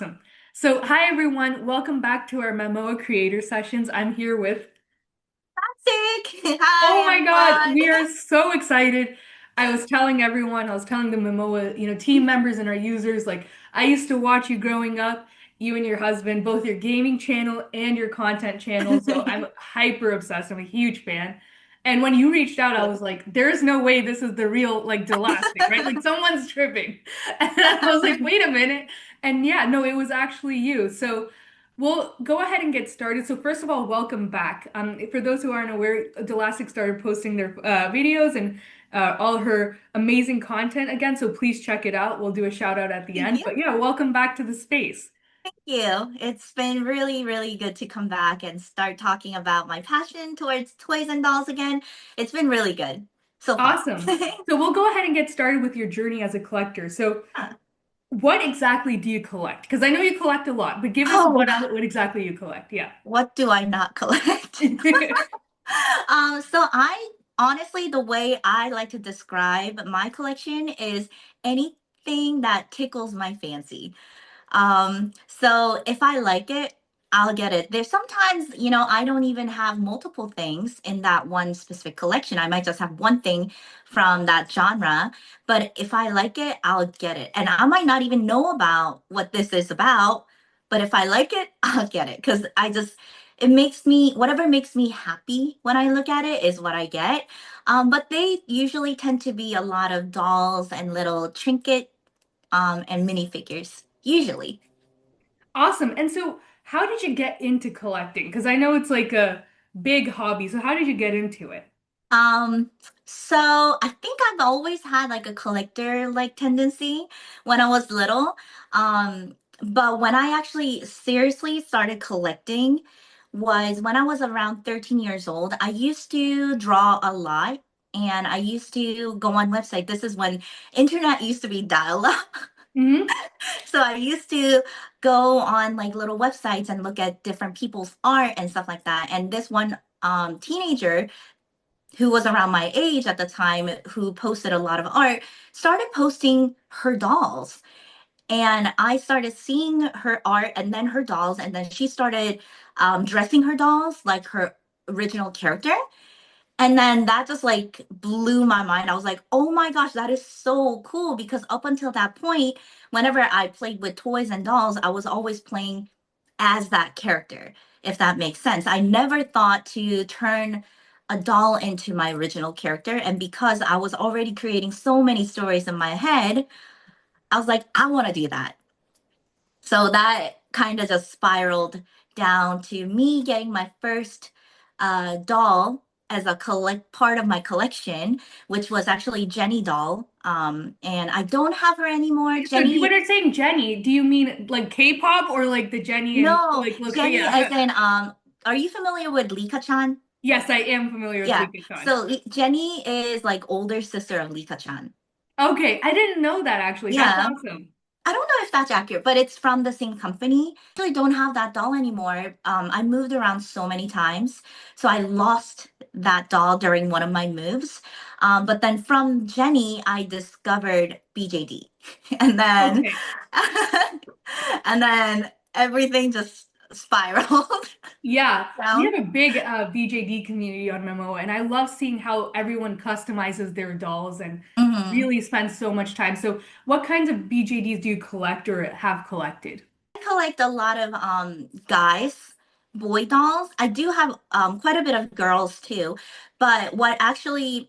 Awesome. So, hi everyone. Welcome back to our Memoa Creator Sessions. I'm here with, Sick. oh Hi, my God, everyone. we are so excited. I was telling the Memoa, team members and our users, like, I used to watch you growing up, you and your husband, both your gaming channel and your content channel. So, I'm hyper obsessed. I'm a huge fan. And when you reached out, I was like, there's no way this is the real, like, Dollastic, right? Like, someone's tripping. And I was like, wait a minute. And yeah, no, it was actually you. So, we'll go ahead and get started. So first of all, welcome back. For those who aren't aware, Dollastic started posting their videos and all her amazing content again. So please check it out. We'll do a shout out at the Thank end. you. But yeah, welcome back to the space. Thank you. It's been really, really good to come back and start talking about my passion towards toys and dolls again. It's been really good so far. Awesome. So we'll go ahead and get started with your journey as a collector. So what exactly do you collect? Because I know you collect a lot, but give us Oh, what exactly you collect. Yeah. what do I not collect? So I honestly, the way I like to describe my collection is anything that tickles my fancy. So if I like it, I'll get it. There's sometimes, I don't even have multiple things in that one specific collection. I might just have one thing from that genre, but if I like it, I'll get it. And I might not even know about what this is about, but if I like it, I'll get it because it makes me, whatever makes me happy when I look at it is what I get. But they usually tend to be a lot of dolls and little trinket and minifigures, usually. Awesome. And so, how did you get into collecting? Because I know it's like a big hobby. So, how did you get into it? Um, so I think I've always had like a collector like tendency when I was little. But when I actually seriously started collecting was when I was around 13 years old. I used to draw a lot and I used to go on website. This is when internet used to be dial-up. Hmm. So I used to go on like little websites and look at different people's art and stuff like that. And this one teenager who was around my age at the time, who posted a lot of art, started posting her dolls. And I started seeing her art and then her dolls. And then she started dressing her dolls like her original character. And then that just like blew my mind. I was like, oh my gosh, that is so cool. Because up until that point, whenever I played with toys and dolls, I was always playing as that character, if that makes sense. I never thought to turn a doll into my original character. And because I was already creating so many stories in my head, I was like, I want to do that. So that kind of just spiraled down to me getting my first doll as a collect part of my collection, which was actually Jenny doll. And I don't have her anymore. So, when Jenny, you're saying Jenny, do you mean like K-pop or like the Jenny and no, like look? Jenny as Yeah. in are you familiar with Lika-chan? Yes, I am familiar with Yeah. Lika Khan. So Jenny is like older sister of Lika-chan. Okay, I didn't know that actually. That's Yeah. awesome. I don't know if that's accurate, but it's from the same company. I actually don't have that doll anymore. I moved around so many times, so I lost that doll during one of my moves. But then from Jenny, I discovered BJD, and then Okay. and then everything just spiraled Yeah, we down. have a big VJD community on Memoa, and I love seeing how everyone customizes their dolls and Mhm. really spends so much time. So, what kinds of BJDs do you collect or have collected? I collect a lot of guys, boy dolls. I do have quite a bit of girls too, but what actually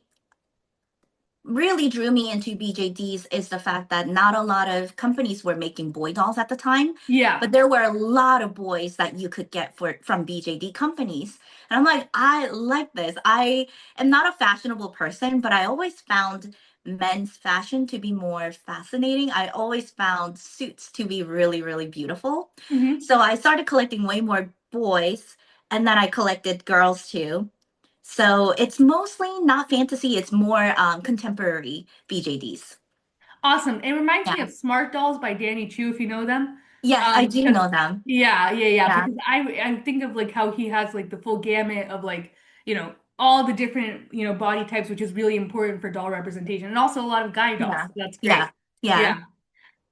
really drew me into BJDs is the fact that not a lot of companies were making boy dolls at the time, Yeah. but there were a lot of boys that you could get for from BJD companies. And I'm like, I like this. I am not a fashionable person, but I always found men's fashion to be more fascinating. I always found suits to be really, really beautiful. Hmm. So I started collecting way more boys, and then I collected girls too. So it's mostly not fantasy, it's more contemporary BJDs. Awesome. It reminds me Yeah. of Smart Dolls by Danny Chu, if you know them. Yes, I do Because know them. yeah, Yeah. because I think of like how he has like the full gamut of like, all the different, body types, which is really important for doll representation, and also a lot of guy dolls. Yeah. So that's Yeah. great. Yeah. Yeah.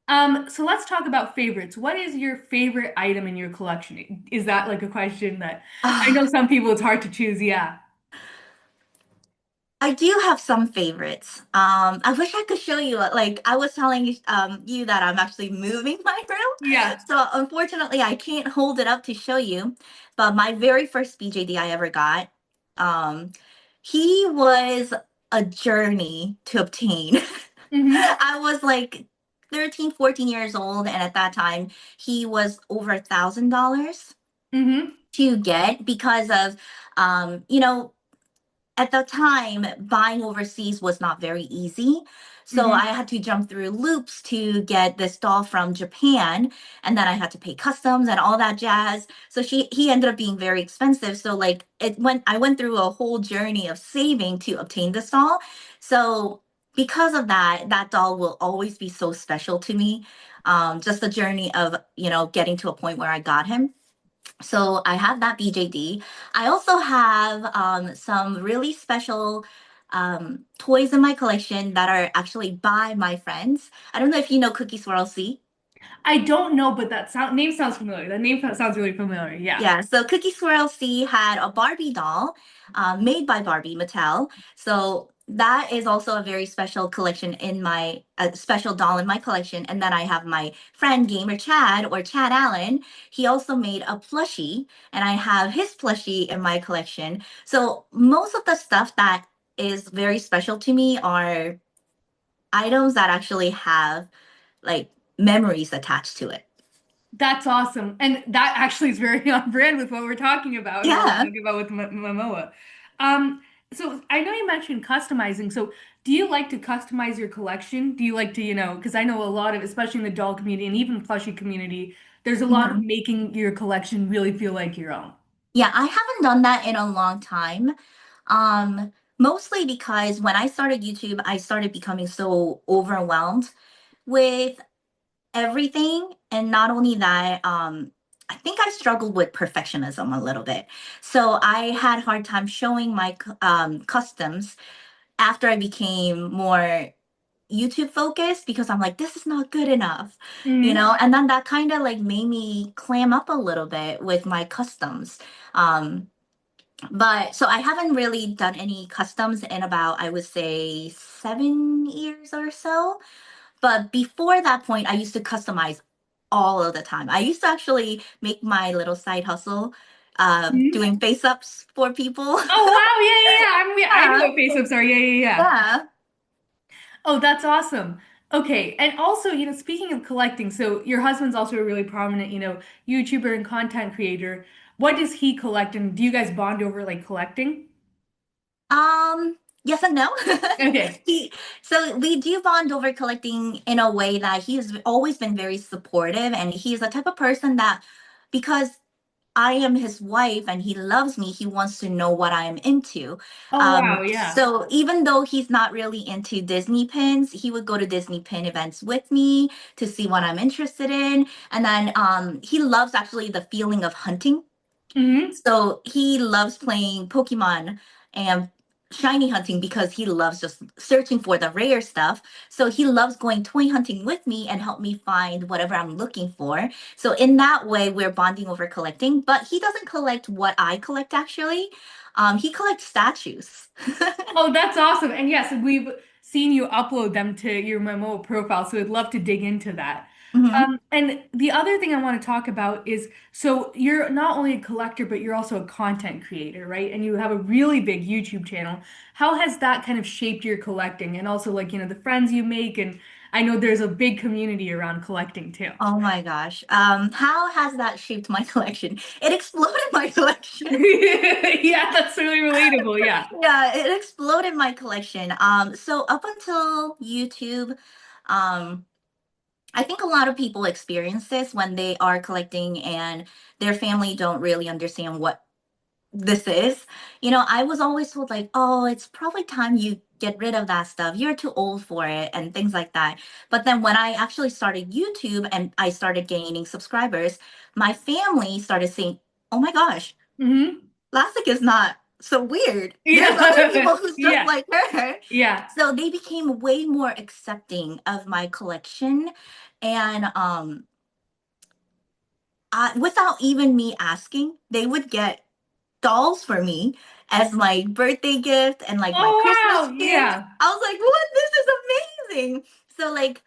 So let's talk about favorites. What is your favorite item in your collection? Is that like a question that I know Ah, some people it's hard to choose? Yeah. I do have some favorites. I wish I could show you. Like I was telling you that I'm actually moving my room, Yeah. so unfortunately I can't hold it up to show you. But my very first BJD I ever got, um, he was a journey to obtain. Mm-hmm. I was like 13, 14 years old, and at that time he was over $1,000 Mm-hmm. to get because of at the time, buying overseas was not very easy. So I Mm-hmm. had to jump through loops to get this doll from Japan, and then I had to pay customs and all that jazz. So he ended up being very expensive. So like I went through a whole journey of saving to obtain this doll. So because of that, that doll will always be so special to me. Just the journey of, getting to a point where I got him. So I have that BJD. I also have some really special toys in my collection that are actually by my friends. I don't know if you know Cookie Swirl C. I don't know, but that name sounds familiar. That name sounds really familiar. Yeah. Yeah, so Cookie Swirl C had a Barbie doll made by Barbie Mattel. So that is also a very special collection in my a special doll in my collection. And then I have my friend Gamer Chad or Chad Allen. He also made a plushie, and I have his plushie in my collection. So most of the stuff that is very special to me are items that actually have like memories attached to it. That's awesome. And that actually is very on brand with what we're talking about and what we're Yeah. talking about with Momoa. Um, so I know you mentioned customizing. So do you like to customize your collection? Do you like to, because I know a lot of, especially in the doll community and even plushie community, there's a lot of Mhm. making your collection really feel like your own. Yeah, I haven't done that in a long time. Mostly because when I started YouTube, I started becoming so overwhelmed with everything. And not only that, I think I struggled with perfectionism a little bit. So I had a hard time showing my customs after I became more YouTube focused because I'm like, this is not good enough, Hmm. and then that kind of like made me clam up a little bit with my customs. Um, but so I haven't really done any customs in about, I would say, 7 years or so. But before that point, I used to customize all of the time. I used to actually make my little side hustle, Hmm. doing face ups for people. Oh wow, yeah. I know Yeah, what face ups are. Yeah. yeah. Oh, that's awesome. Okay. And also, speaking of collecting, so your husband's also a really prominent, YouTuber and content creator. What does he collect and do you guys bond over like collecting? Yes and no. Okay. he, so we do bond over collecting in a way that he's always been very supportive, and he's the type of person that, because I am his wife and he loves me, he wants to know what I'm into. Oh wow, yeah. So even though he's not really into Disney pins, he would go to Disney pin events with me to see what I'm interested in. And then he loves actually the feeling of hunting. Hmm. So he loves playing Pokemon and shiny hunting because he loves just searching for the rare stuff. So he loves going toy hunting with me and help me find whatever I'm looking for. So in that way, we're bonding over collecting. But he doesn't collect what I collect actually. He collects statues. Oh, that's awesome. And yes, we've seen you upload them to your Memoa profile, so I'd love to dig into that. Mhm. And the other thing I want to talk about is so you're not only a collector, but you're also a content creator, right? And you have a really big YouTube channel. How has that kind of shaped your collecting and also like, the friends you make? And I know there's a big community around collecting too. Oh my gosh. How has that shaped my collection? It exploded my collection. Yeah, that's really relatable. Yeah. Yeah, it exploded my collection. So up until YouTube, um, I think a lot of people experience this when they are collecting and their family don't really understand what this is. I was always told like, oh, it's probably time you get rid of that stuff. You're too old for it and things like that. But then when I actually started YouTube and I started gaining subscribers, my family started saying, oh my gosh, Hmm. Plastic is not so weird. There's other Yeah. people who's just like her. Yeah. So they became way more accepting of my collection. And without even me asking, they would get dolls for me as my birthday gift and like my Christmas Oh wow, gift. yeah. I was like, what? This is amazing. So like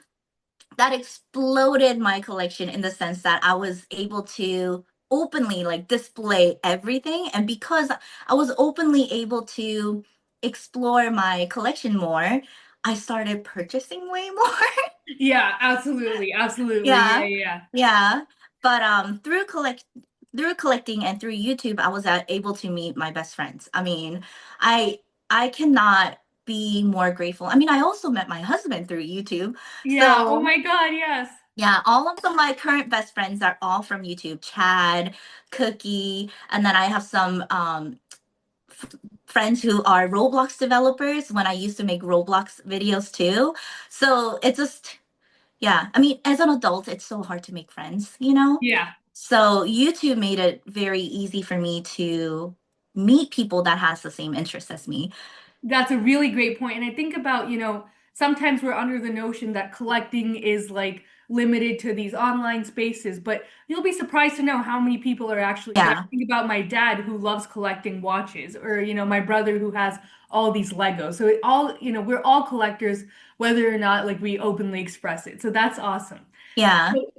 that exploded my collection in the sense that I was able to openly like display everything. And because I was openly able to explore my collection more, I started purchasing way more. Yeah, absolutely, absolutely. Yeah, Yeah. yeah. Yeah. But through collecting and through YouTube, I was able to meet my best friends. I mean, I I cannot be more grateful. I mean, I also met my husband through YouTube. Yeah. Oh So my God, yes. yeah, all of my current best friends are all from YouTube. Chad, Cookie, and then I have some friends who are Roblox developers when I used to make Roblox videos too. So it just, yeah, I mean, as an adult, it's so hard to make friends, you know? Yeah. So YouTube made it very easy for me to meet people that has the same interests as me. That's a really great point. And I think about, sometimes we're under the notion that collecting is like limited to these online spaces, but you'll be surprised to know how many people are actually, Yeah, think about my dad who loves collecting watches, or, my brother who has all these Legos. So it all, we're all collectors, whether or not like we openly express it. So that's awesome. yeah. So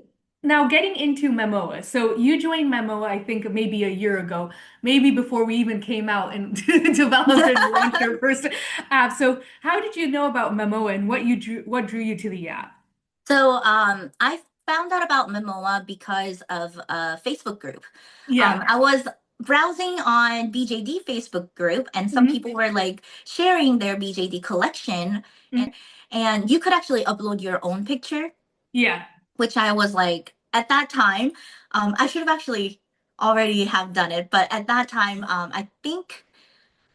now getting into Memoa. So you joined Memoa, I think maybe a year ago, maybe before we even came out and developed and launched our first app. So how did you know about Memoa and what drew you to the app? So I found out about Memoa because of a Facebook group. Yeah. I was browsing on BJD Facebook group, and some Mhm. people were like sharing their BJD collection, Mhm. and you could actually upload your own picture, Yeah. which I was like, at that time, I should have actually already have done it, but at that time, I think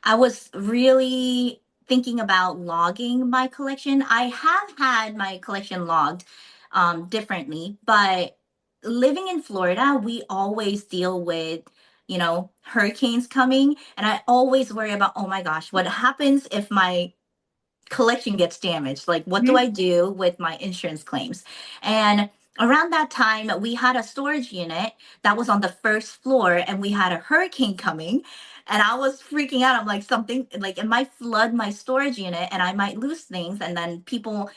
I was really thinking about logging my collection. I have had my collection logged differently, but living in Florida, we always deal with, hurricanes coming. And I always worry about, oh my gosh, what happens if my collection gets damaged? Like, what do I Mhm. do with my insurance claims? And around that time, we had a storage unit that was on the first floor, and we had a hurricane coming. And I was freaking out. I'm like, something like it might flood my storage unit and I might lose things. And then people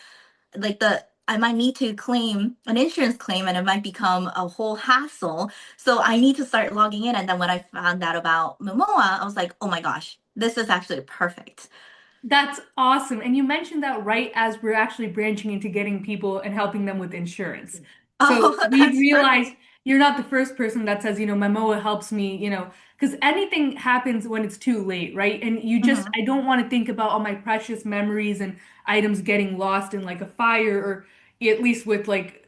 like I might need to claim an insurance claim and it might become a whole hassle. So I need to start logging in. And then when I found out about Momoa, I was like, oh my gosh, this is actually perfect. That's awesome. And you mentioned that right as we're actually branching into getting people and helping them with insurance. So Oh, we've that's realized perfect. you're not the first person that says, Memoa helps me, because anything happens when it's too late, right? And Mhm. I don't want to think about all my precious memories and items getting lost in like a fire or at least with like,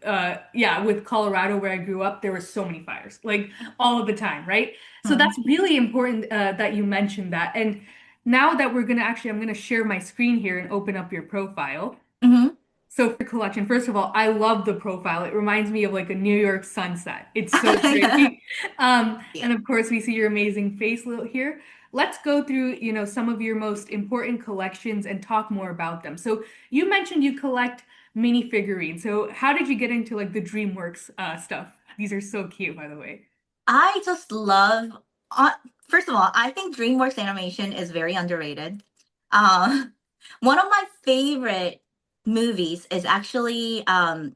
yeah, with Colorado where I grew up, there were so many fires, like all of the time, right? So Mhm. that's really important, that you mentioned that. And now that I'm gonna share my screen here and open up your profile. Mhm. So for collection, first of all, I love the profile. It reminds me of like a New York sunset. It's so pretty. Yeah. And of course, we see your amazing face here. Let's go through, some of your most important collections and talk more about them. So you mentioned you collect minifigurines. So how did you get into like the DreamWorks stuff? These are so cute, by the way. I just love, uh, first of all, I think DreamWorks animation is very underrated. Uh, one of my favorite movies is actually, dang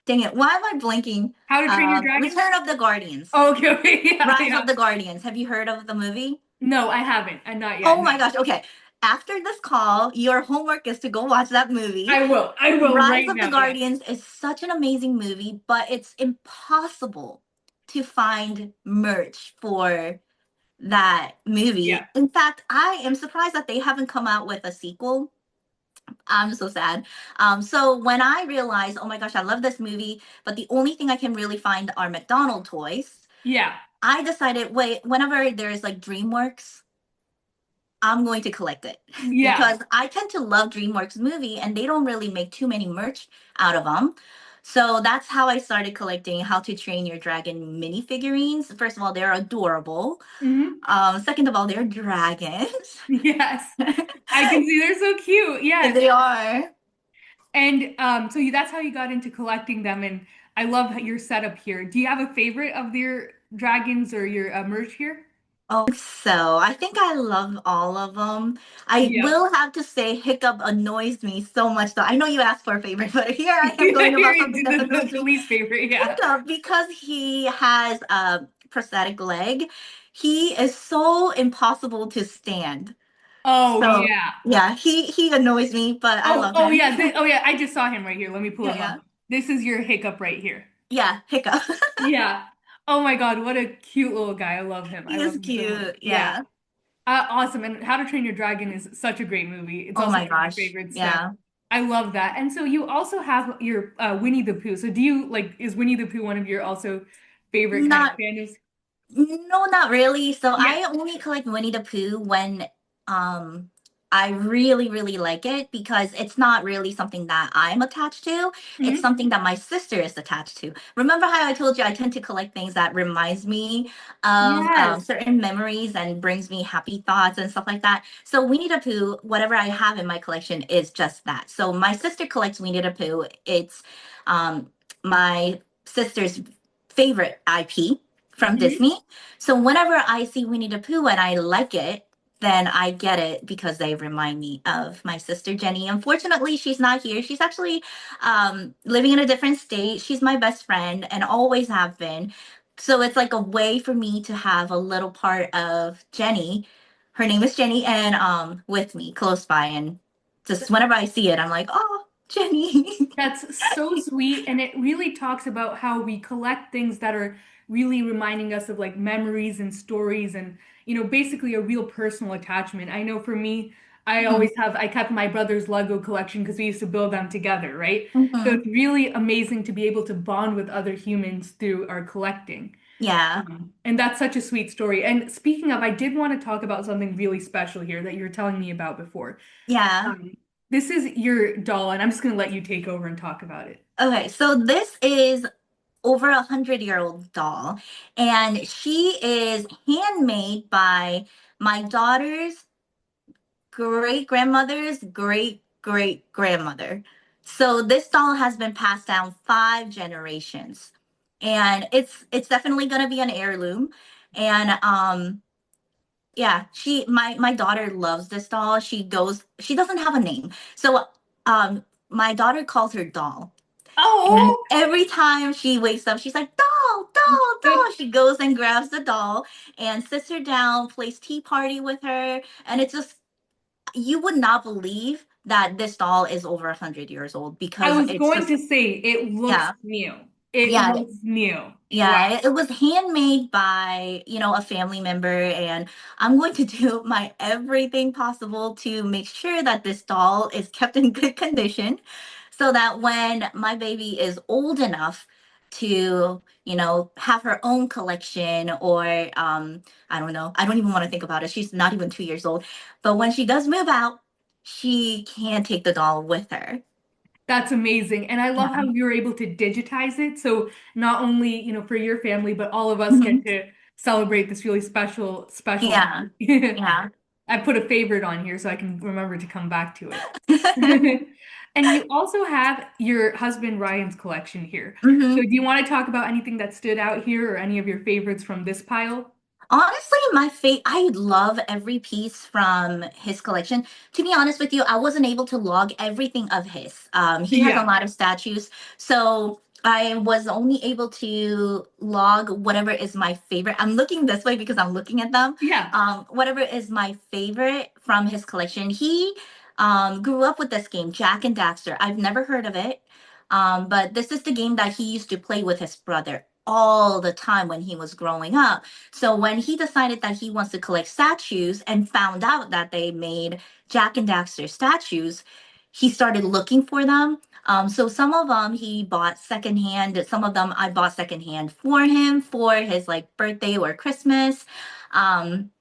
it, why am I blanking? How to Train Your Dragon? Return of the Guardians. Oh, okay, okay, yeah, Rise of yeah. the Guardians. Have you heard of the movie? No, I haven't, and not yet. Oh No. my gosh. Okay. After this call, your homework is to go watch that movie. I will. I will Rise right of the now. Yeah. Guardians is such an amazing movie, but it's impossible to find merch for that Yeah. movie. In fact, I am surprised that they haven't come out with a sequel. I'm so sad. So when I realized, oh my gosh, I love this movie, but the only thing I can really find are McDonald toys, Yeah. I decided, wait, whenever there's like DreamWorks, I'm going to collect it Yeah. because I tend to love DreamWorks movie and they don't really make too many merch out of them. So that's how I started collecting How to Train Your Dragon minifigurines. First of all, they're adorable. Hmm. Second of all, they're dragons. Yes. I can see they're so cute. Yes. They are. And that's how you got into collecting them. And I love your setup here. Do you have a favorite of your dragons or your merch here? Oh, so I think I love all of them. I Yeah. will have to say Hiccup annoys me so much though. I know you asked for a favorite, but here I am going about You're something that annoys the me. least favorite, yeah. Hiccup, because he has a prosthetic leg, he is so impossible to stand. Oh So yeah. yeah, he annoys me, but I Oh, love oh him. yeah. Oh yeah. I just saw him right here. Let me pull Yeah, him up. yeah. This is your hiccup right here. Yeah, Hiccup. Yeah. Oh my God, what a cute little guy. I love him. I He love is him so much. cute. Yeah. Yeah. Awesome. And How to Train Your Dragon is such a great movie. It's Oh also my one of my gosh. favorites. So Yeah. I love that. And so you also have your Winnie the Pooh. So do you like, is Winnie the Pooh one of your also favorite kind of Not families? No, not really. So Yeah. I only collect Winnie the Pooh when um I really, really like it because it's not really something that I'm attached to. It's Hmm. something that my sister is attached to. Remember how I told you I tend to collect things that reminds me of Yes. certain memories and brings me happy thoughts and stuff like that. So Winnie the Pooh, whatever I have in my collection is just that. So my sister collects Winnie the Pooh. It's my sister's favorite IP from Hmm. Disney. So whenever I see Winnie the Pooh and I like it, then I get it because they remind me of my sister Jenny. Unfortunately, she's not here. She's actually living in a different state. She's my best friend and always have been. So it's like a way for me to have a little part of Jenny. Her name is Jenny, and with me close by, and just whenever I see it, I'm like, oh, Jenny. That's so sweet. And it really talks about how we collect things that are really reminding us of like memories and stories and, basically a real personal attachment. I know for me, Mhm, I kept my brother's Lego collection because we used to build them together, right? So mhm. it's really amazing to be able to bond with other humans through our collecting. Yeah, And that's such a sweet story. And speaking of, I did want to talk about something really special here that you were telling me about before. yeah. Um, this is your doll, and I'm just going to let you take over and talk about it. Okay, so this is over 100-year-old doll, and she is handmade by my daughter's great grandmother's great great grandmother. So this doll has been passed down 5 generations, and it's definitely gonna be an heirloom. And yeah, my daughter loves this doll. She doesn't have a name, so my daughter calls her doll. And Oh, every time she wakes up, she's like, doll, doll, doll. She goes and grabs the doll and sits her down, plays tea party with her. And it's just, you would not believe that this doll is over 100 years old I because was it's going just, to say it looks yeah, new. It yeah. looks new. Wow. Yeah, it was handmade by, a family member, and I'm going to do my everything possible to make sure that this doll is kept in good condition so that when my baby is old enough to, have her own collection or I don't know, I don't even want to think about it. She's not even 2 years old. But when she does move out, she can take the doll with her. That's amazing. And I love how Yeah. you're able to digitize it. So not only, for your family, but all of us get Mhm. to celebrate this really special Yeah. day. Yeah. I put a favorite on here so I can remember to come back to it. And you also have your husband Ryan's collection here. So Hmm. do you want to talk about anything that stood out here or any of your favorites from this pile? Honestly, I love every piece from his collection. To be honest with you, I wasn't able to log everything of his. He has a Yeah. lot of statues, so I was only able to log whatever is my favorite. I'm looking this way because I'm looking at them. Yeah. Whatever is my favorite from his collection. He grew up with this game, Jack and Daxter. I've never heard of it, but this is the game that he used to play with his brother all the time when he was growing up. So when he decided that he wants to collect statues and found out that they made Jack and Daxter statues, he started looking for them. So some of them he bought secondhand. Some of them I bought secondhand for him for his like birthday or Christmas. Um,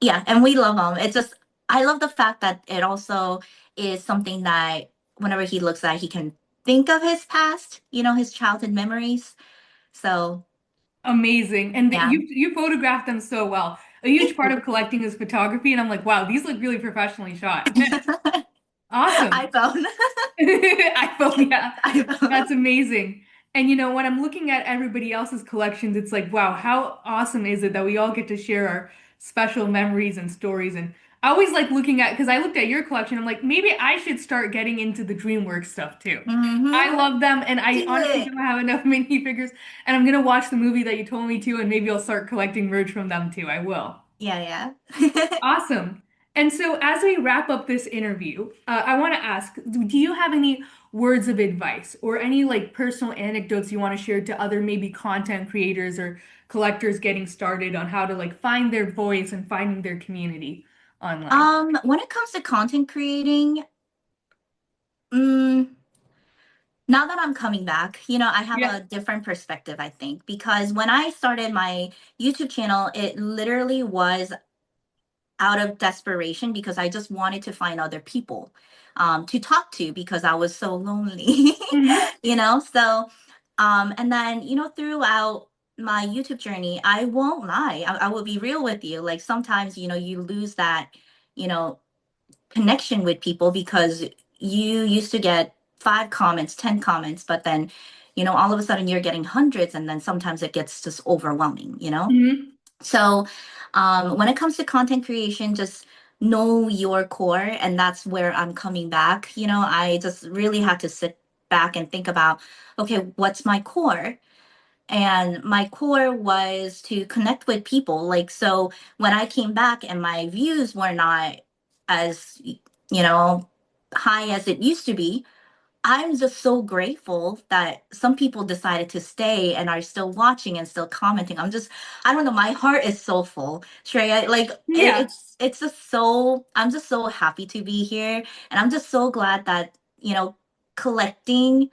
yeah, and we love them. It's just I love the fact that it also is something that whenever he looks at, he can think of his past, his childhood memories. So Amazing. And yeah. you photographed them so well. A huge part of collecting is photography, and I'm like, wow, these look really professionally shot. Awesome. iPhone. iPhone, yeah. iPhone. That's amazing. And when I'm looking at everybody else's collections, it's like, wow, how awesome is it that we all get to share our special memories and stories? And I always like looking at, because I looked at your collection, I'm like, maybe I should start getting into the DreamWorks stuff too. I Mm-hmm. love them, and Do I honestly it. don't have enough minifigures. And I'm gonna watch the movie that you told me to, and maybe I'll start collecting merch from them too. I will. Yeah, yeah. Awesome. And so, as we wrap up this interview, I want to ask, do you have any words of advice or any like personal anecdotes you want to share to other maybe content creators or collectors getting started on how to like find their voice and finding their community online? When it comes to content creating, mm, now that I'm coming back, I have Yeah. a different perspective, I think, because when I started my YouTube channel, it literally was out of desperation because I just wanted to find other people to talk to because I was so lonely, Hmm. So, and then, throughout my YouTube journey, I won't lie, I will be real with you. Like sometimes, you lose that, you know, connection with people because you used to get 5 comments, 10 comments, but then, all of a sudden you're getting hundreds, and then sometimes it gets just overwhelming. Hmm. So, when it comes to content creation, just know your core, and that's where I'm coming back. I just really had to sit back and think about, okay, what's my core? And my core was to connect with people. Like, so when I came back and my views were not as, you know, high as it used to be, I'm just so grateful that some people decided to stay and are still watching and still commenting. I don't know, my heart is so full, Shreya. Like Yeah. it's just so, I'm just so happy to be here. And I'm just so glad that, collecting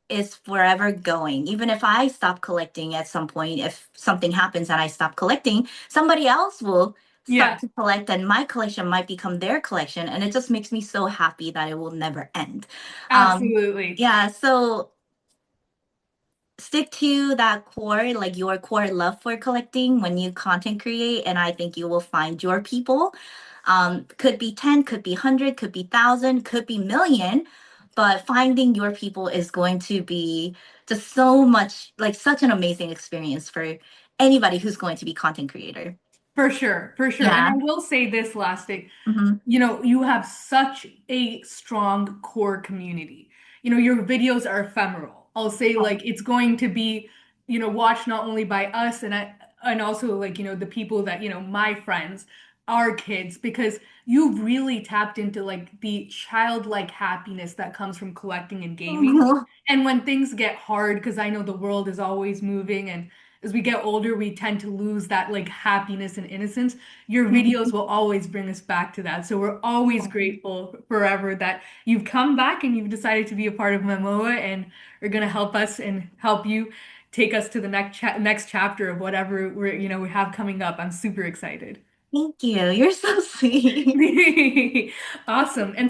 is forever going. Even if I stop collecting at some point, if something happens and I stop collecting, somebody else will start Yeah. to collect and my collection might become their collection. And it just makes me so happy that it will never end. Um, Absolutely. yeah, so stick to that core, like your core love for collecting when you content create, and I think you will find your people. Could be 10, could be 100, could be 1,000, could be million, but finding your people is going to be just so much, like such an amazing experience for anybody who's going to be content creator. For sure, for sure. And I Yeah. will say this, Lastic, Hmm. you have such a strong core community. Your videos are ephemeral. I'll say like it's going to be, watched not only by us and also like, the people that, my friends, our kids, because you've really tapped into like the childlike happiness that comes from collecting and gaming. And when things get hard, because I know the world is always moving and as we get older, we tend to lose that like happiness and innocence. Your videos will always bring us back to that. So we're always grateful forever that you've come back and you've decided to be a part of Memoa and are going to help us and help you take us to the next chapter of whatever we have coming up. I'm super excited. Thank you. You're so sweet. Awesome. And